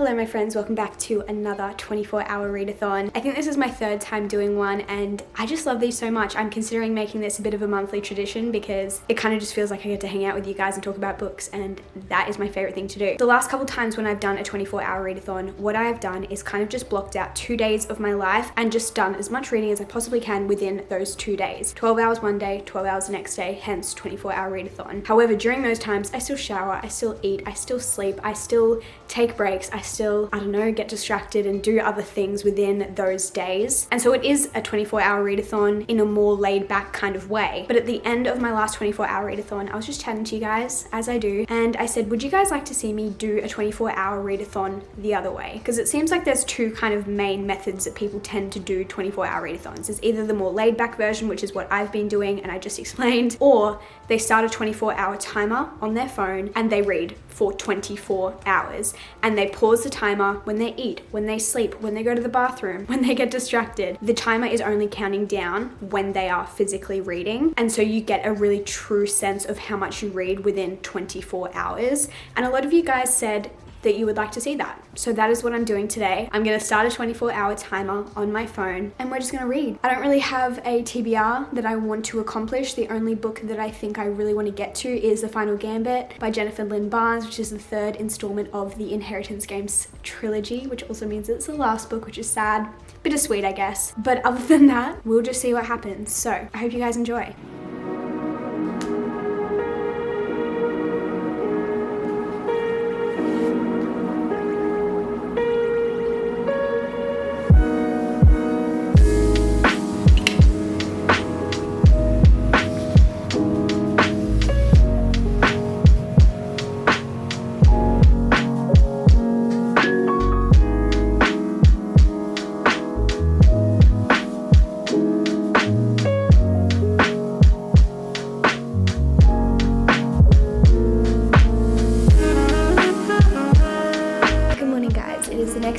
Hello my friends, welcome back to another 24-hour readathon. I think this is my third time doing one and I just love these so much. I'm considering making this a bit of a monthly tradition because it kind of just feels like I get to hang out with you guys and talk about books, and that is my favorite thing to do. The last couple times when I've done a 24-hour readathon, what I have done is kind of just blocked out 2 days of my life and just done as much reading as I possibly can within those 2 days. 12 hours one day, 12 hours the next day, hence 24-hour readathon. However, during those times, I still shower, I still eat, I still sleep, I still take breaks, I still, I don't know, get distracted and do other things within those days. And so it is a 24-hour readathon in a more laid back kind of way. But at the end of my last 24-hour readathon, I was just chatting to you guys, as I do, and I said, would you guys like to see me do a 24-hour readathon the other way? Because it seems like there's two kind of main methods that people tend to do 24-hour readathons. It's either the more laid back version, which is what I've been doing and I just explained, or they start a 24-hour timer on their phone and they read for 24 hours. And they pause the timer when they eat, when they sleep, when they go to the bathroom, when they get distracted. The timer is only counting down when they are physically reading. And so you get a really true sense of how much you read within 24 hours. And a lot of you guys said that you would like to see that. So that is what I'm doing today. I'm gonna start a 24-hour timer on my phone and we're just gonna read. I don't really have a TBR that I want to accomplish. The only book that I think I really want to get to is The Final Gambit by Jennifer Lynn Barnes, which is the third installment of the Inheritance Games trilogy, which also means it's the last book, which is sad. Bittersweet, I guess. But other than that, we'll just see what happens. So I hope you guys enjoy.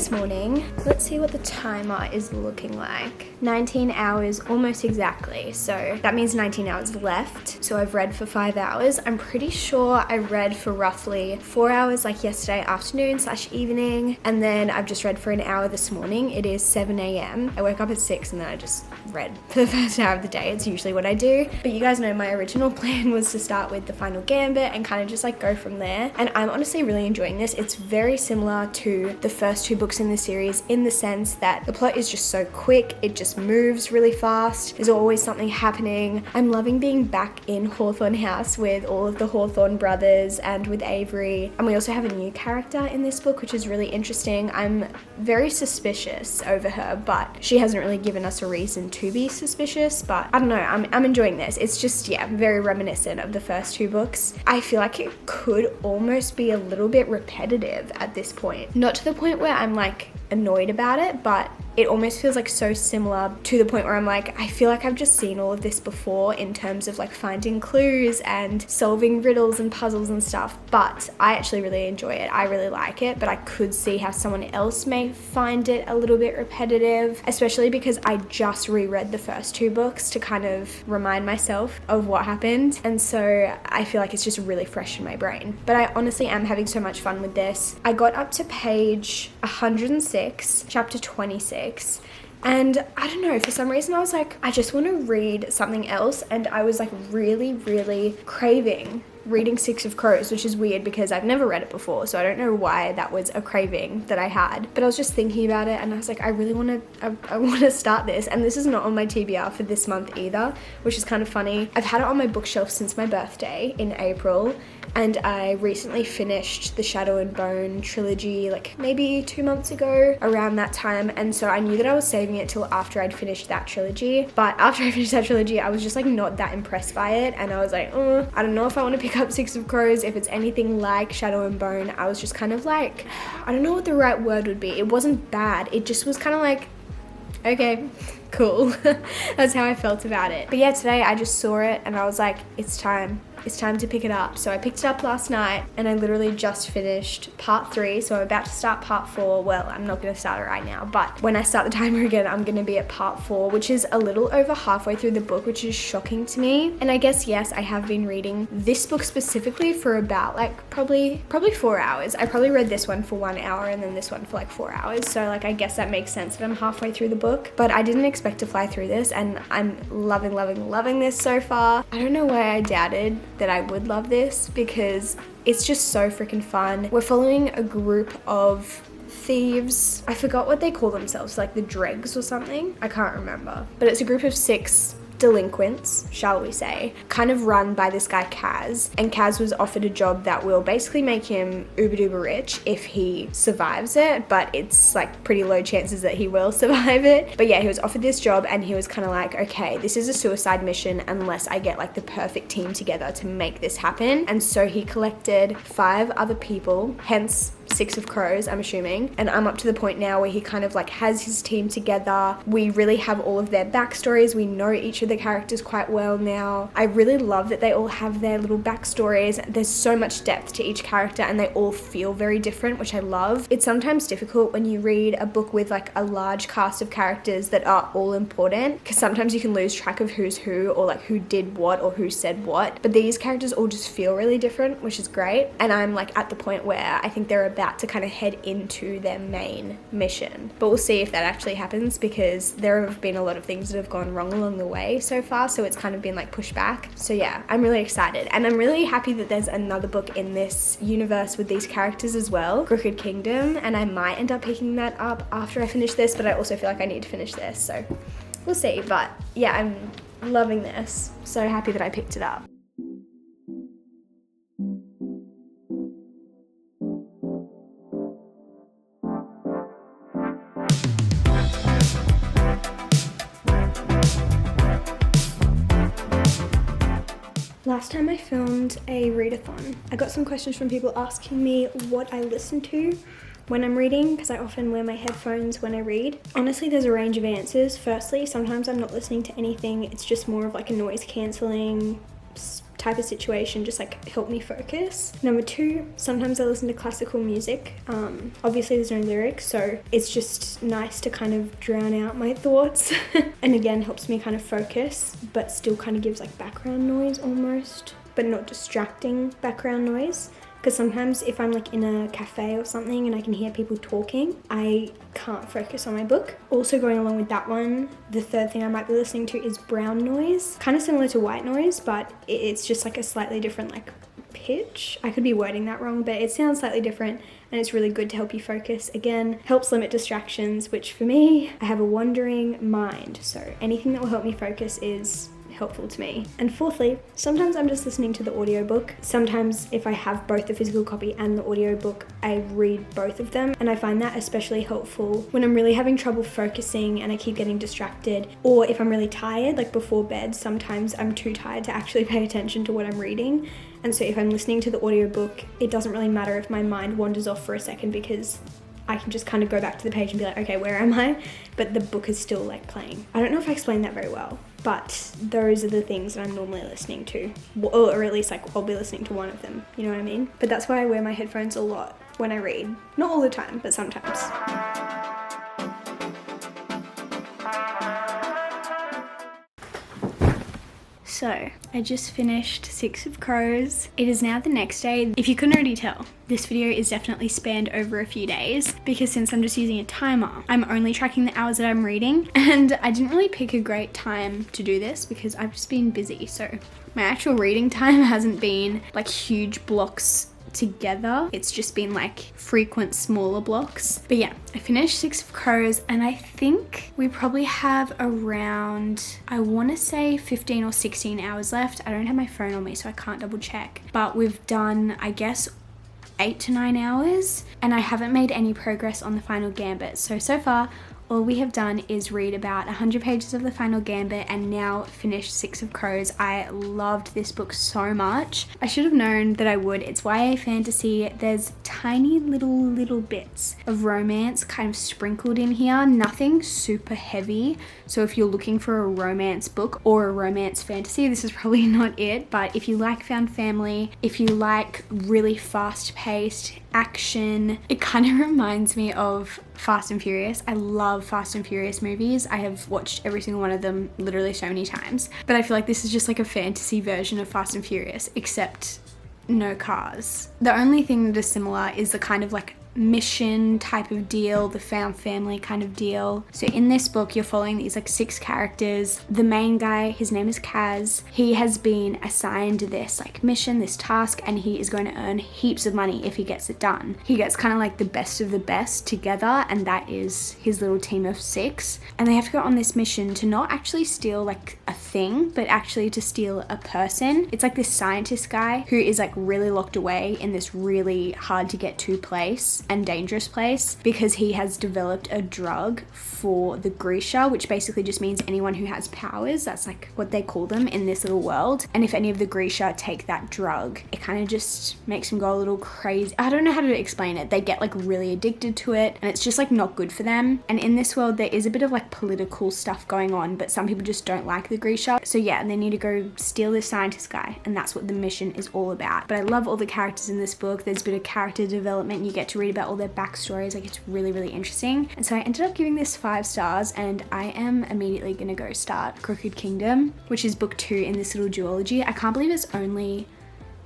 Morning. Let's see what the timer is looking like. 19 hours almost exactly, so that means 19 hours left. So I've read for 5 hours. I'm pretty sure I read for roughly 4 hours like yesterday afternoon / evening, and then I've just read for an hour this morning. It is 7 a.m. I woke up at 6 and then I just read for the first hour of the day. It's usually what I do, but you guys know my original plan was to start with The Final Gambit and kind of just like go from there, and I'm honestly really enjoying this. It's very similar to the first two books in the series in the sense that the plot is just so quick, it just moves really fast, there's always something happening. I'm loving being back in Hawthorne House with all of the Hawthorne brothers and with Avery, and we also have a new character in this book, which is really interesting. I'm very suspicious over her, but she hasn't really given us a reason to be suspicious, but I don't know, I'm enjoying this. It's just, yeah, very reminiscent of the first two books. I feel like it could almost be a little bit repetitive at this point. Not to the point where I'm like annoyed about it, but it almost feels like so similar to the point where I'm like, I feel like I've just seen all of this before in terms of like finding clues and solving riddles and puzzles and stuff, but I actually really enjoy it. I really like it, but I could see how someone else may find it a little bit repetitive, especially because I just reread the first two books to kind of remind myself of what happened, and so I feel like it's just really fresh in my brain. But I honestly am having so much fun with this. I got up to page 106, chapter 26, and I don't know, for some reason I was like, I just want to read something else, and I was like really craving reading Six of Crows, which is weird because I've never read it before, so I don't know why that was a craving that I had, but I was just thinking about it and I was like, I want to start this, and this is not on my TBR for this month either, which is kind of funny. I've had it on my bookshelf since my birthday in April, and I recently finished the Shadow and Bone trilogy like maybe 2 months ago around that time, and so I knew that I was saving it till after I'd finished that trilogy, but after I finished that trilogy I was just like not that impressed by it, and I was like, I don't know if I want to pick up Six of Crows. If it's anything like Shadow and Bone, I was just kind of like, I don't know what the right word would be. It wasn't bad, it just was kind of like, okay, cool. That's how I felt about it. But yeah, today I just saw it and I was like, it's time. it's time to pick it up. So I picked it up last night and I literally just finished part 3. So I'm about to start part 4. Well, I'm not going to start it right now, but when I start the timer again, I'm going to be at part 4, which is a little over halfway through the book, which is shocking to me. And I guess, yes, I have been reading this book specifically for about like probably 4 hours. I probably read this one for 1 hour and then this one for like 4 hours. So like, I guess that makes sense that I'm halfway through the book, but I didn't expect to fly through this, and I'm loving this so far. I don't know why I doubted that I would love this, because it's just so freaking fun. We're following a group of thieves. I forgot what they call themselves, like the dregs or something. I can't remember, but it's a group of 6 delinquents, shall we say, kind of run by this guy Kaz. And Kaz was offered a job that will basically make him uber duper rich if he survives it, but it's like pretty low chances that he will survive it. But yeah, he was offered this job and he was kind of like, okay, this is a suicide mission unless I get like the perfect team together to make this happen. And so he collected 5 other people, hence 6 of crows, I'm assuming. And I'm up to the point now where he kind of like has his team together. We really have all of their backstories. We know each of the characters quite well now. I really love that they all have their little backstories. There's so much depth to each character and they all feel very different, which I love. It's sometimes difficult when you read a book with like a large cast of characters that are all important, because sometimes you can lose track of who's who, or like who did what or who said what. But these characters all just feel really different, which is great. And I'm like at the point where I think they're about to kind of head into their main mission. But we'll see if that actually happens, because there have been a lot of things that have gone wrong along the way so far, so it's kind of been like pushed back. So yeah, I'm really excited, and I'm really happy that there's another book in this universe with these characters as well, Crooked Kingdom, and I might end up picking that up after I finish this, but I also feel like I need to finish this, so we'll see. But yeah, I'm loving this. So happy that I picked it up. Last time I filmed a readathon, I got some questions from people asking me what I listen to when I'm reading, because I often wear my headphones when I read. Honestly, there's a range of answers. Firstly, sometimes I'm not listening to anything. It's just more of like a noise cancelling type of situation, just like help me focus. Number 2, sometimes I listen to classical music. Obviously there's no lyrics, so it's just nice to kind of drown out my thoughts and again helps me kind of focus, but still kind of gives like background noise almost, but not distracting background noise. Because sometimes if I'm like in a cafe or something and I can hear people talking, I can't focus on my book. Also going along with that one, the third thing I might be listening to is brown noise. Kind of similar to white noise, but it's just like a slightly different like pitch. I could be wording that wrong, but it sounds slightly different and it's really good to help you focus. Again, helps limit distractions, which for me, I have a wandering mind. So anything that will help me focus is helpful to me. And fourthly, sometimes I'm just listening to the audiobook. Sometimes if I have both the physical copy and the audiobook, I read both of them, and I find that especially helpful when I'm really having trouble focusing and I keep getting distracted, or if I'm really tired, like before bed. Sometimes I'm too tired to actually pay attention to what I'm reading, and so if I'm listening to the audiobook, it doesn't really matter if my mind wanders off for a second, because I can just kind of go back to the page and be like, okay, where am I? But the book is still like playing. I don't know if I explained that very well, but those are the things that I'm normally listening to, or at least like I'll be listening to one of them, you know what I mean? But that's why I wear my headphones a lot when I read. Not all the time, but sometimes. So, I just finished 6 of Crows. It is now the next day. If you couldn't already tell, this video is definitely spanned over a few days, because since I'm just using a timer, I'm only tracking the hours that I'm reading, and I didn't really pick a great time to do this because I've just been busy. So my actual reading time hasn't been like huge blocks together. It's just been like frequent smaller blocks. But yeah, I finished 6 of Crows, and I think we probably have around, I want to say 15 or 16 hours left. I don't have my phone on me, so I can't double check, but we've done, I guess, 8 to 9 hours, and I haven't made any progress on the final gambit. So far all we have done is read about 100 pages of The Final Gambit and now finished Six of Crows. I loved this book so much. I should have known that I would. It's YA fantasy. There's tiny little bits of romance kind of sprinkled in here. Nothing super heavy. So if you're looking for a romance book or a romance fantasy, this is probably not it. But if you like found family, if you like really fast-paced action, it kind of reminds me of Fast and Furious. I love Fast and Furious movies. I have watched every single one of them literally so many times. But I feel like this is just like a fantasy version of Fast and Furious, except no cars. The only thing that is similar is the kind of like mission type of deal, the found family kind of deal. So in this book, you're following these like 6 characters. The main guy, his name is Kaz. He has been assigned this like mission, this task, and he is going to earn heaps of money if he gets it done. He gets kind of like the best of the best together, and that is his little team of 6. And they have to go on this mission to not actually steal like a thing, but actually to steal a person. It's like this scientist guy who is like really locked away in this really hard to get to place and dangerous place because he has developed a drug for the Grisha, which basically just means anyone who has powers. That's like what they call them in this little world. And if any of the Grisha take that drug, it kind of just makes them go a little crazy. I don't know how to explain it. They get like really addicted to it and it's just like not good for them. And in this world, there is a bit of like political stuff going on, but some people just don't like the Grisha. So yeah, they need to go steal this scientist guy, and that's what the mission is all about. But I love all the characters in this book. There's a bit of character development. You get to read about all their backstories. Like, it's really interesting. And so I ended up giving this 5 stars, and I am immediately gonna go start Crooked Kingdom, which is book 2 in this little duology. I can't believe it's only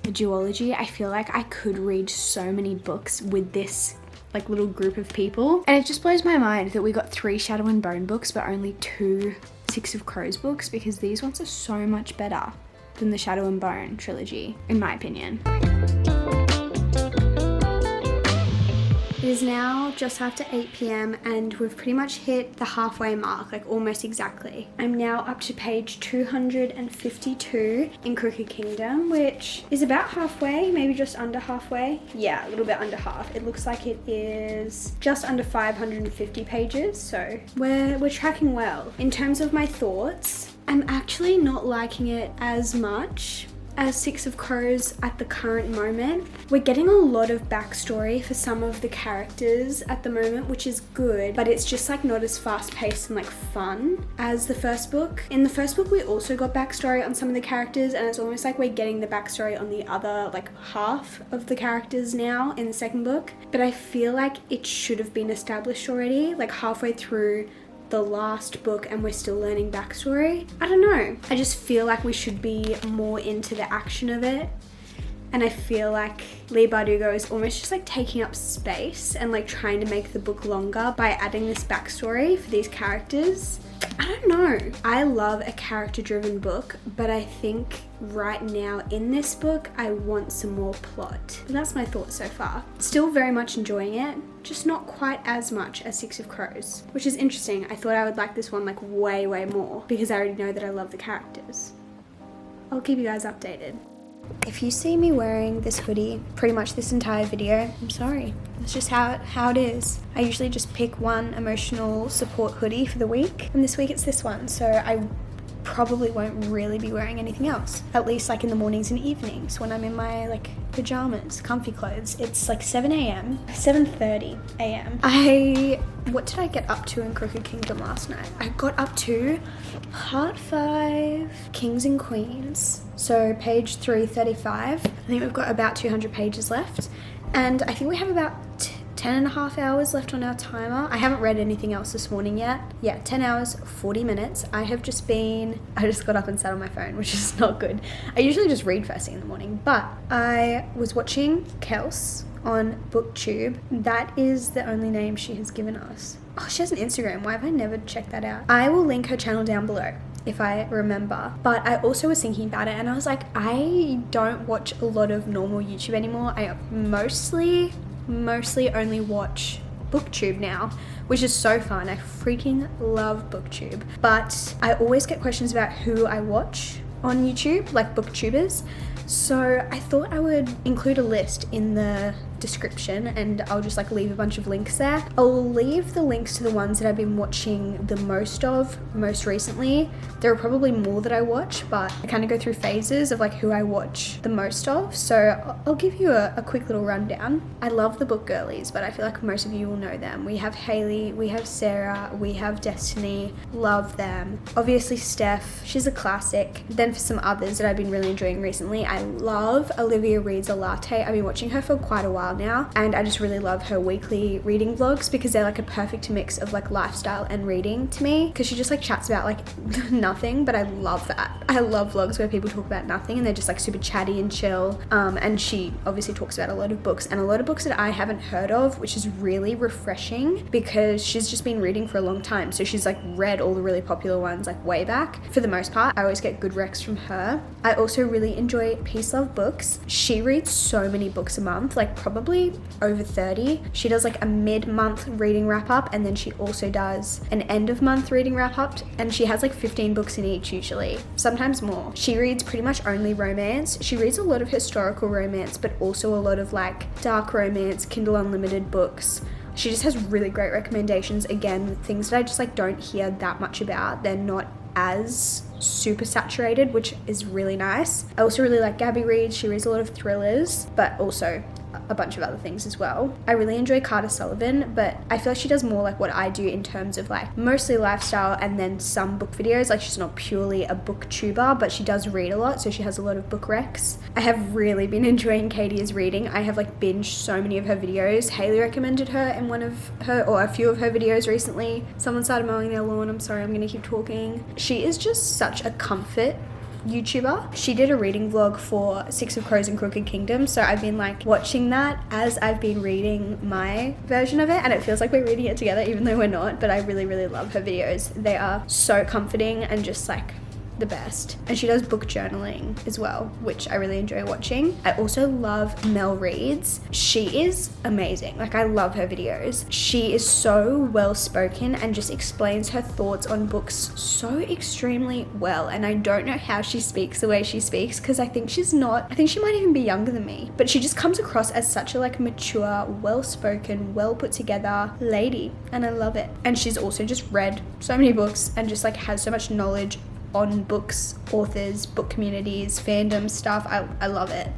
a duology. I feel like I could read so many books with this like little group of people, and it just blows my mind that we got 3 Shadow and Bone books but only 2 Six of Crows books, because these ones are so much better than the Shadow and Bone trilogy, in my opinion. It is now just after 8 p.m. and we've pretty much hit the halfway mark, like almost exactly. I'm now up to page 252 in Crooked Kingdom, which is about halfway, maybe just under halfway. Yeah, a little bit under half. It looks like it is just under 550 pages, so we're tracking well. In terms of my thoughts, I'm actually not liking it as much as Six of Crows at the current moment. We're getting a lot of backstory for some of the characters at the moment, which is good, but it's just like not as fast-paced and like fun as the first book. In the first book, we also got backstory on some of the characters, and it's almost like we're getting the backstory on the other like half of the characters now in the second book. But I feel like it should have been established already, like halfway through the last book, and we're still learning backstory. I don't know. I just feel like we should be more into the action of it. And I feel like Leigh Bardugo is almost just like taking up space and like trying to make the book longer by adding this backstory for these characters. I don't know. I love a character-driven book, but I think right now in this book, I want some more plot. And that's my thoughts so far. Still very much enjoying it, just not quite as much as Six of Crows, which is interesting. I thought I would like this one like way more because I already know that I love the characters. I'll keep you guys updated. If you see me wearing this hoodie pretty much this entire video, I'm sorry. That's just how it is. I usually just pick one emotional support hoodie for the week, and this week it's this one, so I probably won't really be wearing anything else, at least like in the mornings and evenings when I'm in my like pajamas, comfy clothes. It's like 7:30 a.m. What did I get up to in Crooked Kingdom last night? I got up to part 5, Kings and Queens. So page 335. I think we've got about 200 pages left. And I think we have about 10 and a half hours left on our timer. I haven't read anything else this morning yet. Yeah, 10 hours, 40 minutes. I just got up and sat on my phone, which is not good. I usually just read first thing in the morning, but I was watching Kels on BookTube. That is the only name she has given us. Oh, she has an Instagram. Why have I never checked that out? I will link her channel down below if I remember. But I also was thinking about it and I was like, I don't watch a lot of normal YouTube anymore. I mostly only watch BookTube now, which is so fun. I freaking love BookTube. But I always get questions about who I watch on YouTube, like BookTubers. So I thought I would include a list in the description, and I'll just like leave a bunch of links there. I'll leave the links to the ones that I've been watching the most recently. There are probably more that I watch, but I kind of go through phases of like who I watch the most of. So I'll give you a quick little rundown. I love the book girlies, but I feel like most of you will know them. We have Haley, we have Sarah, we have Destiny, love them. Obviously Steph, she's a classic. Then for some others that I've been really enjoying recently, I love Olivia Reads a Latte. I've been watching her for quite a while now, and I just really love her weekly reading vlogs because they're like a perfect mix of like lifestyle and reading to me, because she just like chats about like nothing, but I love that. I love vlogs where people talk about nothing and they're just like super chatty and chill. And she obviously talks about a lot of books, and a lot of books that I haven't heard of, which is really refreshing because she's just been reading for a long time. So she's like read all the really popular ones like way back. For the most part, I always get good recs from her. I also really enjoy Peace Love Books. She reads so many books a month, like probably over 30. She does like a mid-month reading wrap-up, and then she also does an end-of-month reading wrap-up, and she has like 15 books in each usually, sometimes more. She reads pretty much only romance. She reads a lot of historical romance, but also a lot of like dark romance, Kindle Unlimited books. She just has really great recommendations. Again, things that I just like don't hear that much about. They're not as super saturated, which is really nice. I also really like Gabby Reed. She reads a lot of thrillers, but also a bunch of other things as well. I really enjoy Carter Sullivan, but I feel like she does more like what I do in terms of like mostly lifestyle and then some book videos. Like she's not purely a booktuber, but she does read a lot, so she has a lot of book recs. I have really been enjoying Katie's reading. I have like binged so many of her videos. Haley recommended her in one of her, or a few of her videos recently. Someone started mowing their lawn. I'm sorry, I'm gonna keep talking. She is just such a comfort YouTuber. She did a reading vlog for Six of Crows and Crooked Kingdom, so I've been like watching that as I've been reading my version of it, and it feels like we're reading it together even though we're not. But I really love her videos. They are so comforting and just like the best. And she does book journaling as well, which I really enjoy watching. I also love Mel Reads. She is amazing. Like I love her videos. She is so well spoken and just explains her thoughts on books so extremely well. And I don't know how she speaks the way she speaks, because I think she might even be younger than me, but she just comes across as such a like mature, well spoken, well put together lady, and I love it. And she's also just read so many books and just like has so much knowledge on books, authors, book communities, fandom stuff. I love it.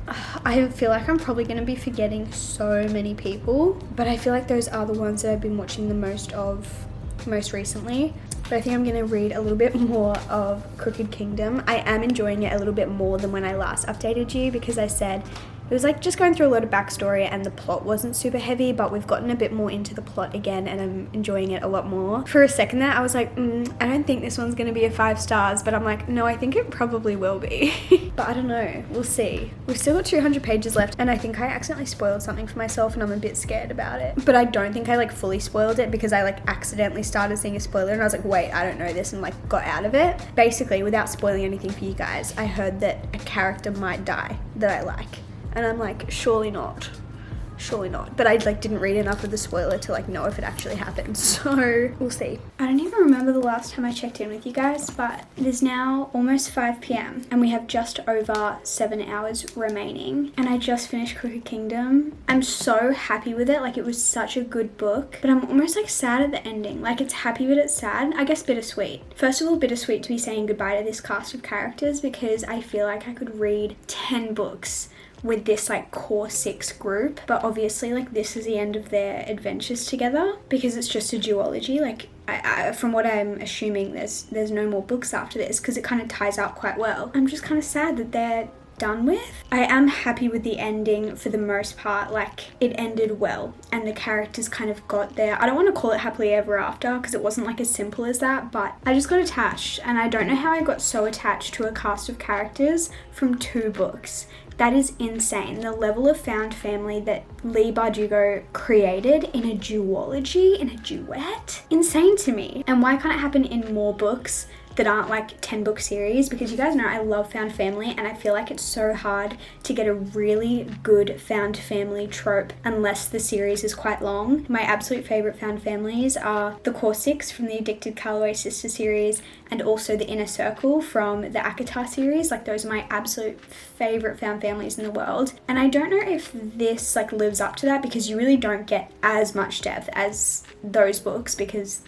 I feel like I'm probably going to be forgetting so many people, but I feel like those are the ones that I've been watching the most of most recently. But I think I'm going to read a little bit more of Crooked Kingdom. I am enjoying it a little bit more than when I last updated you, because I said it was like just going through a lot of backstory and the plot wasn't super heavy, but we've gotten a bit more into the plot again and I'm enjoying it a lot more. For a second there, I was like, I don't think this one's going to be a 5 stars, but I'm like, no, I think it probably will be. But I don't know, we'll see. We've still got 200 pages left, and I think I accidentally spoiled something for myself and I'm a bit scared about it. But I don't think I like fully spoiled it, because I like accidentally started seeing a spoiler and I was like, wait, I don't know this, and like got out of it. Basically, without spoiling anything for you guys, I heard that a character might die that I like. And I'm like, surely not. But I like didn't read enough of the spoiler to like know if it actually happened. So we'll see. I don't even remember the last time I checked in with you guys, but it is now almost 5 p.m. and we have just over 7 hours remaining. And I just finished Crooked Kingdom. I'm so happy with it. Like it was such a good book, but I'm almost like sad at the ending. Like it's happy but it's sad. I guess bittersweet. First of all, bittersweet to be saying goodbye to this cast of characters, because I feel like I could read 10 books with this like core 6 group, but obviously like this is the end of their adventures together, because it's just a duology. Like I from what I'm assuming, there's no more books after this, because it kind of ties out quite well. I'm just kind of sad that they're done with. I am happy with the ending for the most part. Like it ended well and the characters kind of got there. I don't want to call it happily ever after, because it wasn't like as simple as that, but I just got attached, and I don't know how I got so attached to a cast of characters from 2 books. That is insane. The level of found family that Leigh Bardugo created in a duology, in a duet, insane to me. And why can't it happen in more books that aren't like 10 book series, because you guys know I love found family, and I feel like it's so hard to get a really good found family trope unless the series is quite long. My absolute favorite found families are the Core Six from the Addicted Calloway Sister series, and also the Inner Circle from the ACOTAR series. Like, those are my absolute favorite found families in the world. And I don't know if this like lives up to that, because you really don't get as much depth as those books, because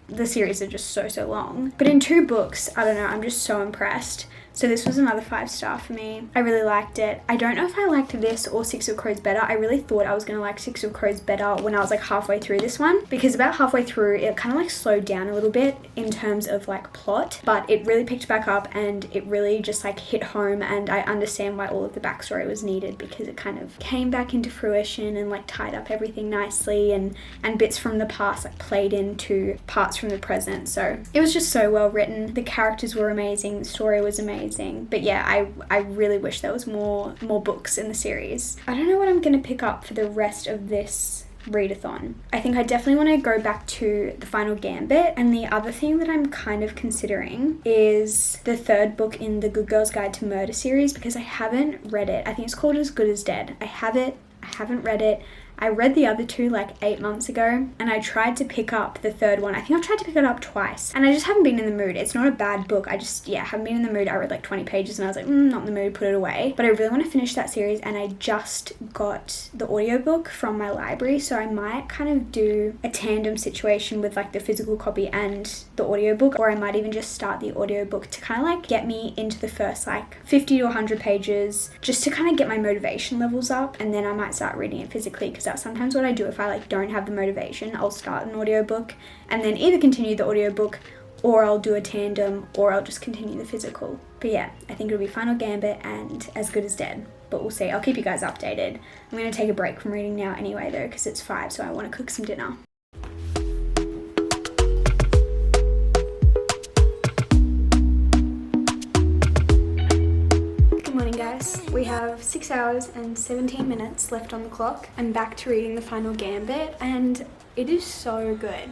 the series are just so long. But in 2 books, I don't know, I'm just so impressed. So this was another 5-star for me. I really liked it. I don't know if I liked this or Six of Crows better. I really thought I was gonna like Six of Crows better when I was like halfway through this one, because about halfway through it kind of like slowed down a little bit in terms of like plot, but it really picked back up and it really just like hit home, and I understand why all of the backstory was needed, because it kind of came back into fruition and like tied up everything nicely, and bits from the past like played into parts from the present. So it was just so well written. The characters were amazing. The story was amazing. But yeah, I really wish there was more books in the series. I don't know what I'm gonna pick up for the rest of this readathon. I think I definitely want to go back to The Final Gambit, and the other thing that I'm kind of considering is the 3rd book in the Good Girl's Guide to Murder series, because I haven't read it. I think it's called As Good as Dead. I haven't read it. I read the other 2 like 8 months ago, and I tried to pick up the 3rd one. I think I've tried to pick it up twice, and I just haven't been in the mood. It's not a bad book. I just, haven't been in the mood. I read like 20 pages and I was like, not in the mood, put it away. But I really want to finish that series, and I just got the audiobook from my library, so I might kind of do a tandem situation with like the physical copy and the audiobook, or I might even just start the audiobook to kind of like get me into the first like 50 to 100 pages, just to kind of get my motivation levels up, and then I might start reading it physically, because that's sometimes what I do. If I like don't have the motivation, I'll start an audiobook and then either continue the audiobook, or I'll do a tandem, or I'll just continue the physical. But yeah, I think it'll be Final Gambit and As Good as Dead, but we'll see. I'll keep you guys updated. I'm going to take a break from reading now anyway though, because it's 5, so I want to cook some dinner. We have 6 hours and 17 minutes left on the clock. I'm back to reading The Final Gambit, and it is so good.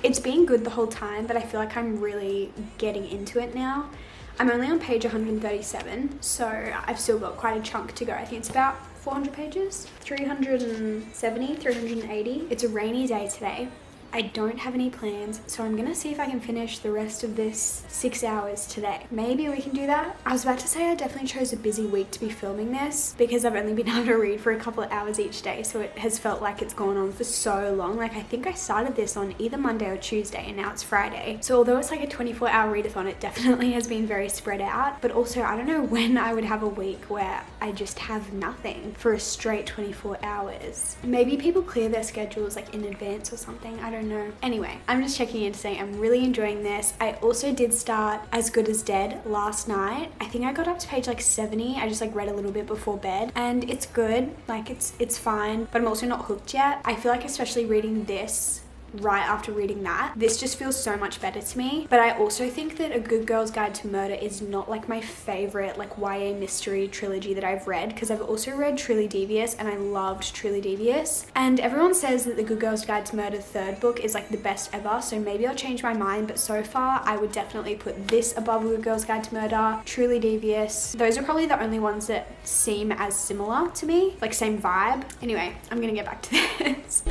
It's been good the whole time, but I feel like I'm really getting into it now. I'm only on page 137, so I've still got quite a chunk to go. I think it's about 400 pages, 370, 380. It's a rainy day today. I don't have any plans, so I'm gonna see if I can finish the rest of this 6 hours today. Maybe we can do that. I was about to say I definitely chose a busy week to be filming this, because I've only been able to read for a couple of hours each day, so it has felt like it's gone on for so long. Like, I think I started this on either Monday or Tuesday, and now it's Friday. So although it's like a 24-hour readathon, it definitely has been very spread out. But also, I don't know when I would have a week where I just have nothing for a straight 24 hours. Maybe people clear their schedules like in advance or something. I don't know. Anyway, I'm just checking in to say I'm really enjoying this. I also did start As Good as Dead last night. I think I got up to page like 70. I just like read a little bit before bed, and it's good. Like, it's fine, but I'm also not hooked yet. I feel like especially reading this right after reading that, this just feels so much better to me. But I also think that A Good Girl's Guide to Murder is not like my favorite like YA mystery trilogy that I've read, because I've also read Truly Devious, and I loved Truly Devious, and everyone says that The Good Girl's Guide to Murder 3rd book is like the best ever, so maybe I'll change my mind. But so far I would definitely put this above A Good Girl's Guide to Murder, Truly Devious. Those are probably the only ones that seem as similar to me, like same vibe. Anyway, I'm gonna get back to this.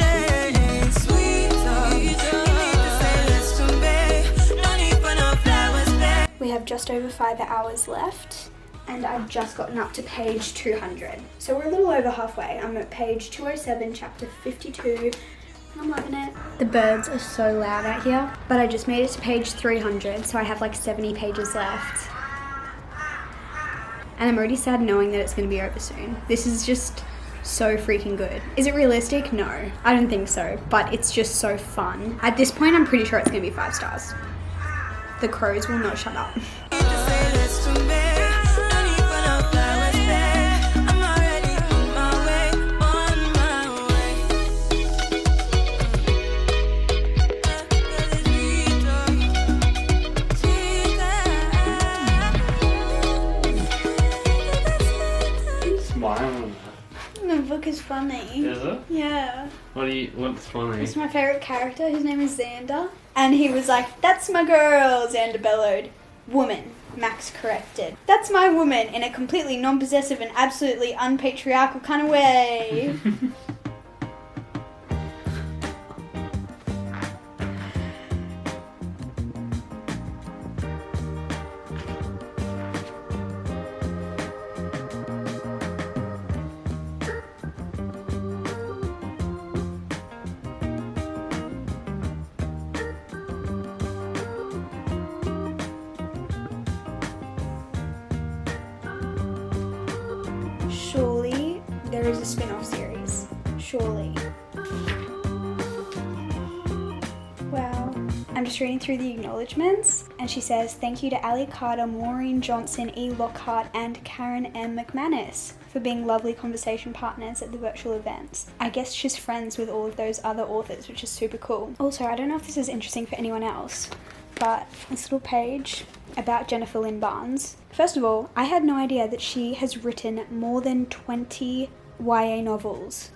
We have just over 5 hours left, and I've just gotten up to page 200. So we're a little over halfway. I'm at page 207, chapter 52. I'm loving it. The birds are so loud out here, but I just made it to page 300, so I have like 70 pages left. And I'm already sad knowing that it's going to be over soon. This is just so freaking good. Is it realistic? No, I don't think so, but it's just so fun. At this point, I'm pretty sure it's gonna be 5 stars. The crows will not shut up. The book is funny. Is it? Yeah. What's funny? It's my favourite character. His name is Xander. And he was like, "That's my girl," Xander bellowed. "Woman," Max corrected. "That's my woman," in a completely non-possessive and absolutely unpatriarchal kind of way. Surely there is a spin-off series. Surely. Wow. I'm just reading through the acknowledgements, and she says, "Thank you to Ali Carter, Maureen Johnson, E. Lockhart, and Karen M. McManus for being lovely conversation partners at the virtual events." I guess she's friends with all of those other authors, which is super cool. Also, I don't know if this is interesting for anyone else, but this little page about Jennifer Lynn Barnes. First of all, I had no idea that she has written more than 20 YA novels.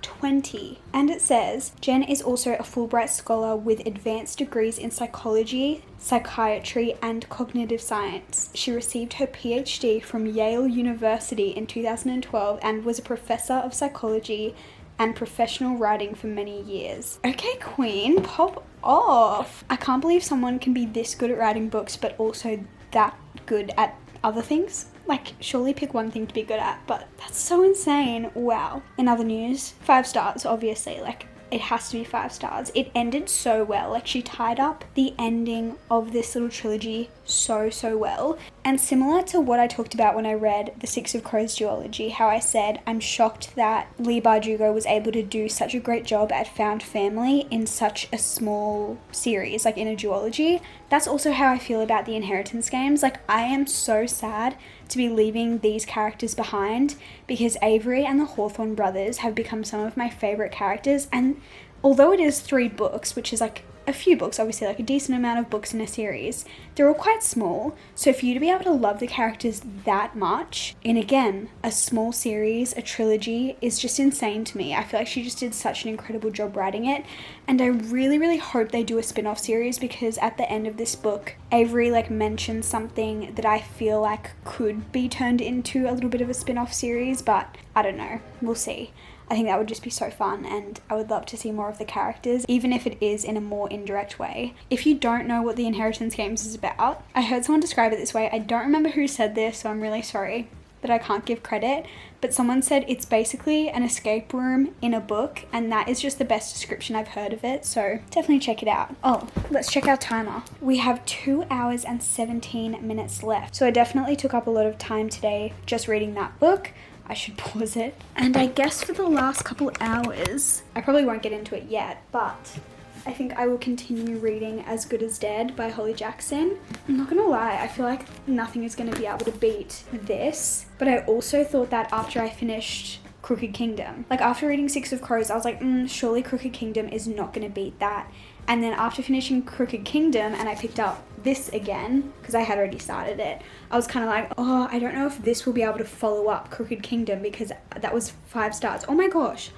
20. And it says, Jen is also a Fulbright scholar with advanced degrees in psychology, psychiatry, and cognitive science. She received her PhD from Yale University in 2012 and was a professor of psychology and professional writing for many years. Okay, Queen, pop off. I can't believe someone can be this good at writing books but also that good at other things. Like, surely pick one thing to be good at, but that's so insane. Wow. In other news, 5 stars, obviously. Like, it has to be 5 stars. It ended so well. Like, she tied up the ending of this little trilogy so well. And similar to what I talked about when I read The Six of Crows duology, how I said I'm shocked that Leigh Bardugo was able to do such a great job at found family in such a small series, like in a duology. That's also how I feel about the Inheritance Games. Like, I am so sad to be leaving these characters behind because Avery and the Hawthorne brothers have become some of my favourite characters, and although it is 3 books, which is like a few books, obviously like a decent amount of books in a series, they're all quite small, so for you to be able to love the characters that much in, again, a small series, a trilogy, is just insane to me. I feel like she just did such an incredible job writing it, and I really hope they do a spin-off series, because at the end of this book, Avery like mentions something that I feel like could be turned into a little bit of a spin-off series, but I don't know, we'll see. I think that would just be so fun, and I would love to see more of the characters, even if it is in a more indirect way. If you don't know what the Inheritance Games is about, I heard someone describe it this way. I don't remember who said this, so I'm really sorry that I can't give credit, but someone said it's basically an escape room in a book, and that is just the best description I've heard of it, so definitely check it out. Oh, let's check our timer. We have 2 hours and 17 minutes left, so I definitely took up a lot of time today just reading that book. I should pause it. And I guess for the last couple hours, I probably won't get into it yet, but I think I will continue reading As Good as Dead by Holly Jackson. I'm not gonna lie, I feel like nothing is gonna be able to beat this, but I also thought that after I finished Crooked Kingdom, like after reading Six of Crows, I was like, surely Crooked Kingdom is not gonna beat that. And then after finishing Crooked Kingdom and I picked up this again, because I had already started it, I was kind of like, oh, I don't know if this will be able to follow up Crooked Kingdom, because that was 5 stars. Oh my gosh.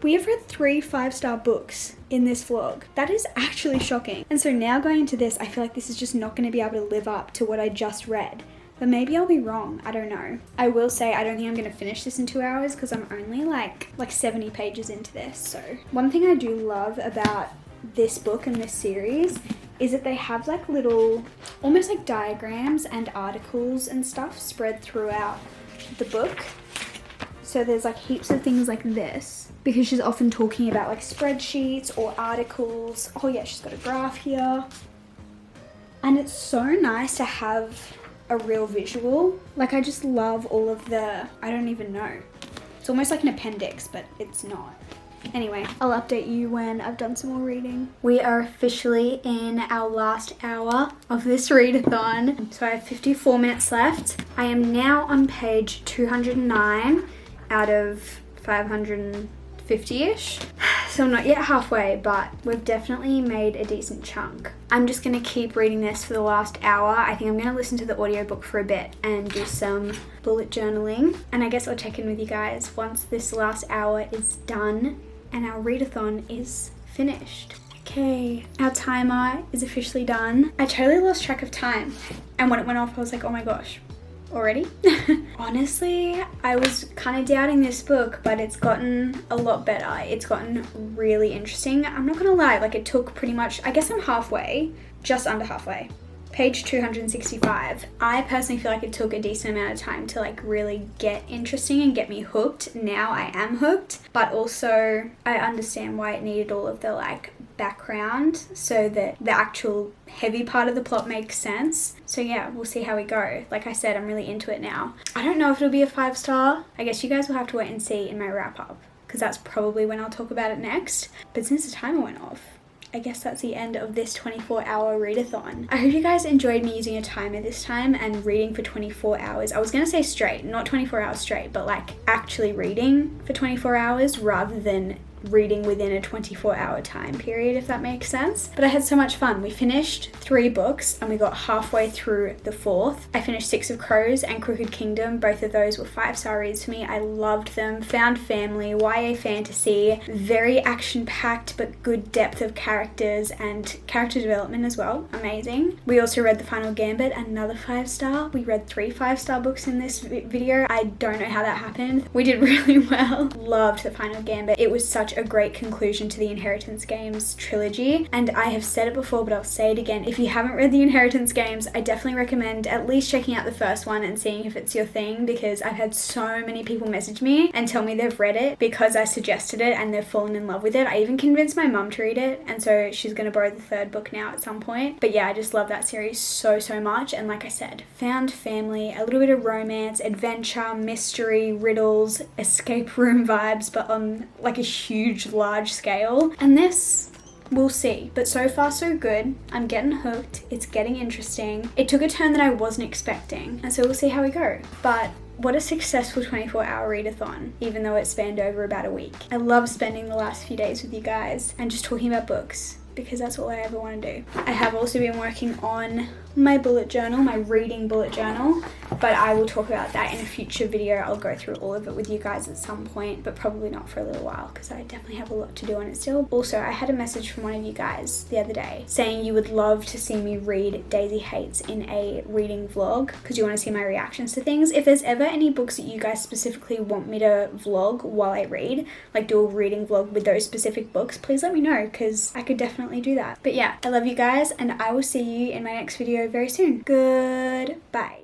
We have read 3 5-star books in this vlog. That is actually shocking. And so now going into this, I feel like this is just not going to be able to live up to what I just read. But maybe I'll be wrong, I don't know. I will say I don't think I'm going to finish this in 2 hours, because I'm only like 70 pages into this. So one thing I do love about this book and this series is that they have like little, almost like diagrams and articles and stuff spread throughout the book. So there's like heaps of things like this, because she's often talking about like spreadsheets or articles. Oh yeah, she's got a graph here. And it's so nice to have a real visual. Like, I just love all of the, I don't even know. It's almost like an appendix, but it's not. Anyway, I'll update you when I've done some more reading. We are officially in our last hour of this readathon. So I have 54 minutes left. I am now on page 209 out of 550-ish. So I'm not yet halfway, but we've definitely made a decent chunk. I'm just gonna keep reading this for the last hour. I think I'm gonna listen to the audiobook for a bit and do some bullet journaling. And I guess I'll check in with you guys once this last hour is done and our readathon is finished. Okay, our timer is officially done. I totally lost track of time. And when it went off, I was like, oh my gosh, already? Honestly, I was kind of doubting this book, but it's gotten a lot better. It's gotten really interesting. I'm not gonna lie, like it took pretty much, I guess I'm halfway, just under halfway. Page 265. I personally feel like it took a decent amount of time to like really get interesting and get me hooked. Now I am hooked, but also I understand why it needed all of the like background so that the actual heavy part of the plot makes sense. So yeah, we'll see how we go. Like I said, I'm really into it now. I don't know if it'll be a 5-star. I guess you guys will have to wait and see in my wrap up, because that's probably when I'll talk about it next. But since the timer went off, I guess that's the end of this 24-hour readathon. I hope you guys enjoyed me using a timer this time and reading for 24 hours. I was gonna say straight, not 24 hours straight, but like actually reading for 24 hours rather than reading within a 24-hour time period, if that makes sense. But I had so much fun. We finished 3 books and we got halfway through the 4th. I finished 6 of Crows and Crooked Kingdom. Both of those were 5-star reads for me. I loved them. Found family, YA fantasy, very action-packed but good depth of characters and character development as well. Amazing. We also read The Final Gambit, another 5-star. We read 3 5-star books in this video. I don't know how that happened. We did really well. Loved The Final Gambit. It was such a great conclusion to the Inheritance Games trilogy, and I have said it before but I'll say it again. If you haven't read the Inheritance Games, I definitely recommend at least checking out the first one and seeing if it's your thing, because I've had so many people message me and tell me they've read it because I suggested it and they've fallen in love with it. I even convinced my mum to read it, and so she's going to borrow the 3rd book now at some point. But yeah, I just love that series so much. And like I said, found family, a little bit of romance, adventure, mystery, riddles, escape room vibes, but on like a large scale. And this, we'll see. But so far so good. I'm getting hooked. It's getting interesting. It took a turn that I wasn't expecting, and so we'll see how we go. But what a successful 24-hour readathon, even though it spanned over about a week. I love spending the last few days with you guys and just talking about books, because that's all I ever want to do. I have also been working on my bullet journal, my reading bullet journal, but I will talk about that in a future video. I'll go through all of it with you guys at some point, but probably not for a little while, because I definitely have a lot to do on it still. Also, I had a message from one of you guys the other day saying you would love to see me read Daisy Hates in a reading vlog, because you want to see my reactions to things. If there's ever any books that you guys specifically want me to vlog while I read, like do a reading vlog with those specific books, please let me know, because I could definitely do that. But yeah, I love you guys, and I will see you in my next video very soon. Goodbye.